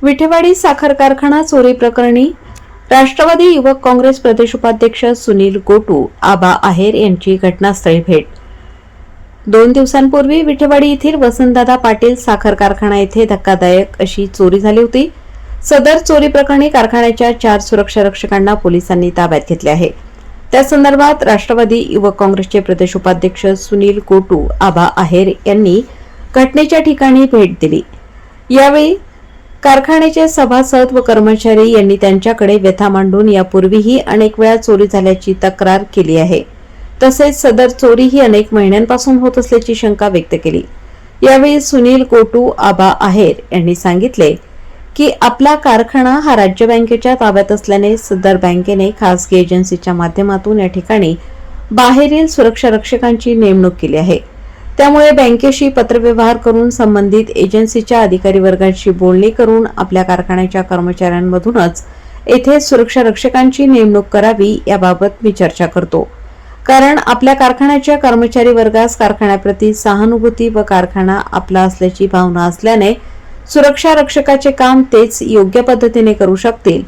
विठेवाडी साखर कारखाना चोरी प्रकरणी राष्ट्रवादी युवक काँग्रेस प्रदेश उपाध्यक्ष सुनील गोटू आबा आहेर यांची घटनास्थळी भेट। 2 दिवसांपूर्वी विठेवाडी येथील वसंतदादा पाटील साखर कारखाना येथे धक्कादायक अशी चोरी झाली होती। सदर चोरी प्रकरणी कारखान्याच्या 4 सुरक्षा रक्षकांना पोलिसांनी ताब्यात घेतले आहे। त्या संदर्भात राष्ट्रवादी युवक काँग्रेसचे प्रदेश उपाध्यक्ष सुनील गोटू आबा आहेर यांनी घटनेच्या ठिकाणी भेट दिली। यावेळी कारखान्याचे सभासद व कर्मचारी यांनी त्यांच्याकडे व्यथा मांडून यापूर्वीही अनेक वेळा चोरी झाल्याची तक्रार केली आहे। तसेच सदर चोरी ही अनेक महिन्यांपासून होत असल्याची शंका व्यक्त केली। यावेळी सुनील गोटू आबा आहेर यांनी सांगितले की आपला कारखाना हा राज्य बँकेच्या ताब्यात असल्याने सदर बँकेने खासगी एजन्सीच्या माध्यमातून या ठिकाणी बाहेरील सुरक्षा रक्षकांची नेमणूक केली आहे। त्यामुळे बँकेशी पत्रव्यवहार करून संबंधित एजन्सीच्या अधिकारी वर्गाशी बोलणी करून आपल्या कारखान्याच्या कर्मचाऱ्यांमधूनच येथे सुरक्षा रक्षकांची नेमणूक करावी याबाबत मी चर्चा करतो। कारण आपल्या कारखान्याच्या कर्मचारी वर्गास कारखान्याप्रती सहानुभूती व कारखाना आपला असल्याची भावना असल्याने सुरक्षा रक्षकाचे काम तेच योग्य पद्धतीने करू शकतील,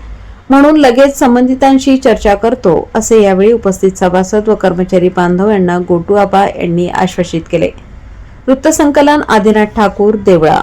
म्हणून लगेच संबंधितांशी चर्चा करतो, असे यावेळी उपस्थित सभासद व कर्मचारी बांधव यांना गोटू आबा यांनी आश्वासित केले। वृत्तसंकलन आदिनाथ ठाकूर, देवळा।